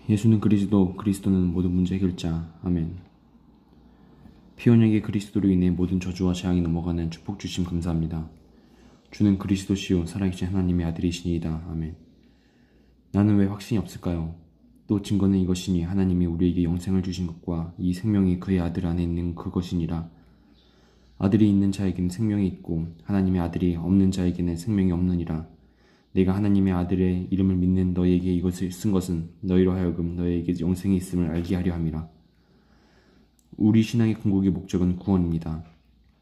예수는 그리스도, 그리스도는 모든 문제 해결자. 아멘. 피언에게 그리스도로 인해 모든 저주와 재앙이 넘어가는 축복 주심 감사합니다. 주는 그리스도시요 살아계신 하나님의 아들이시니이다. 아멘. 나는 왜 확신이 없을까요? 또 증거는 이것이니 하나님이 우리에게 영생을 주신 것과 이 생명이 그의 아들 안에 있는 그것이니라. 아들이 있는 자에게는 생명이 있고 하나님의 아들이 없는 자에게는 생명이 없느니라. 내가 하나님의 아들의 이름을 믿는 너희에게 이것을 쓴 것은 너희로 하여금 너희에게 영생이 있음을 알게 하려 함이라. 우리 신앙의 궁극의 목적은 구원입니다.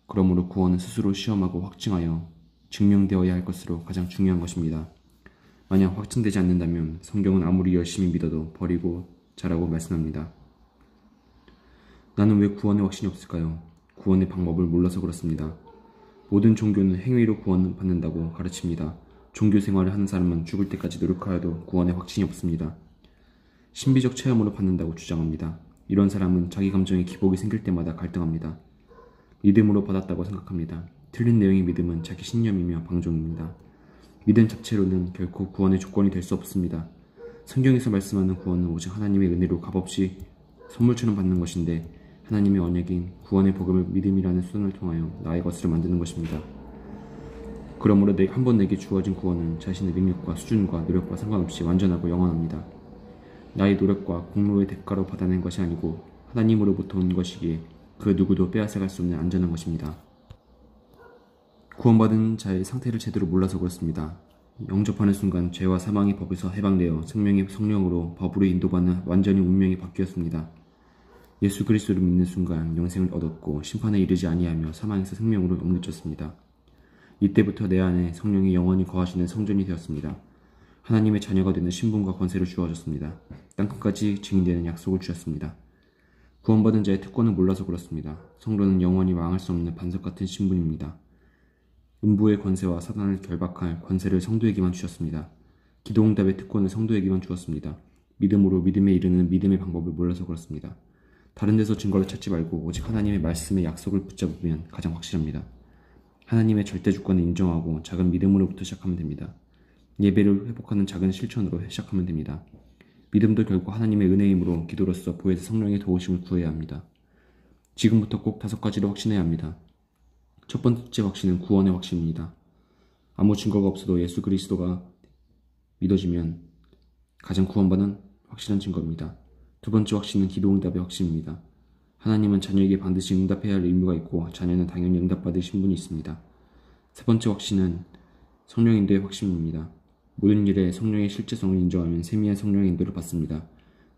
그러므로 구원은 스스로 시험하고 확증하여 증명되어야 할 것으로 가장 중요한 것입니다. 만약 확증되지 않는다면 성경은 아무리 열심히 믿어도 버리고 자라고 말씀합니다. 나는 왜 구원의 확신이 없을까요? 구원의 방법을 몰라서 그렇습니다. 모든 종교는 행위로 구원받는다고 가르칩니다. 종교 생활을 하는 사람은 죽을 때까지 노력하여도 구원의 확신이 없습니다. 신비적 체험으로 받는다고 주장합니다. 이런 사람은 자기 감정에 기복이 생길 때마다 갈등합니다. 믿음으로 받았다고 생각합니다. 틀린 내용의 믿음은 자기 신념이며 방종입니다. 믿음 자체로는 결코 구원의 조건이 될 수 없습니다. 성경에서 말씀하는 구원은 오직 하나님의 은혜로 값없이 선물처럼 받는 것인데 하나님의 언약인 구원의 복음을 믿음이라는 수단을 통하여 나의 것으로 만드는 것입니다. 그러므로 한 번 내게 주어진 구원은 자신의 능력과 수준과 노력과 상관없이 완전하고 영원합니다. 나의 노력과 공로의 대가로 받아낸 것이 아니고 하나님으로부터 온 것이기에 그 누구도 빼앗아갈 수 없는 안전한 것입니다. 구원받은 자의 상태를 제대로 몰라서 그렇습니다. 영접하는 순간 죄와 사망의 법에서 해방되어 생명의 성령으로 법으로 인도받는 완전히 운명이 바뀌었습니다. 예수 그리스도를 믿는 순간 영생을 얻었고 심판에 이르지 아니하며 사망에서 생명으로 옮겨졌습니다. 이때부터 내 안에 성령이 영원히 거하시는 성전이 되었습니다. 하나님의 자녀가 되는 신분과 권세를 주어졌습니다. 땅끝까지 증인되는 약속을 주셨습니다. 구원받은 자의 특권을 몰라서 그렇습니다. 성도는 영원히 망할 수 없는 반석 같은 신분입니다. 음부의 권세와 사단을 결박할 권세를 성도에게만 주셨습니다. 기도응답의 특권을 성도에게만 주었습니다. 믿음으로 믿음에 이르는 믿음의 방법을 몰라서 그렇습니다. 다른 데서 증거를 찾지 말고 오직 하나님의 말씀의 약속을 붙잡으면 가장 확실합니다. 하나님의 절대 주권을 인정하고 작은 믿음으로부터 시작하면 됩니다. 예배를 회복하는 작은 실천으로 시작하면 됩니다. 믿음도 결국 하나님의 은혜이므로 기도로서 보혜사 성령의 도우심을 구해야 합니다. 지금부터 꼭 5가지를 확신해야 합니다. 첫 번째 확신은 구원의 확신입니다. 아무 증거가 없어도 예수 그리스도가 믿어지면 가장 구원받은 확실한 증거입니다. 두 번째 확신은 기도응답의 확신입니다. 하나님은 자녀에게 반드시 응답해야 할 의무가 있고 자녀는 당연히 응답받을 신분이 있습니다. 세 번째 확신은 성령 인도의 확신입니다. 모든 일에 성령의 실제성을 인정하면 세미한 성령의 인도를 받습니다.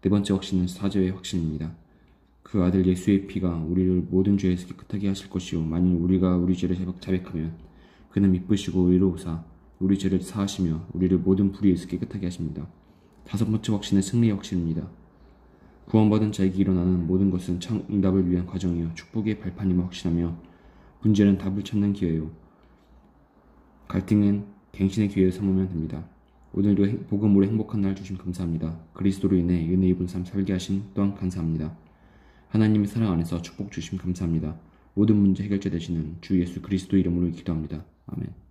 네 번째 확신은 사죄의 확신입니다. 그 아들 예수의 피가 우리를 모든 죄에서 깨끗하게 하실 것이요 만일 우리가 우리 죄를 자백하면 그는 미쁘시고 의로우사 우리 죄를 사하시며 우리를 모든 불의에서 깨끗하게 하십니다. 다섯 번째 확신은 승리의 확신입니다. 구원받은 자에게 일어나는 모든 것은 응답을 위한 과정이요 축복의 발판임을 확신하며 문제는 답을 찾는 기회요 갈등은 갱신의 기회를 삼으면 됩니다. 오늘도 복음으로 행복한 날 주심 감사합니다. 그리스도로 인해 은혜 입은 삶 살게 하신 또한 감사합니다. 하나님의 사랑 안에서 축복 주심 감사합니다. 모든 문제 해결자 되시는 주 예수 그리스도 이름으로 기도합니다. 아멘.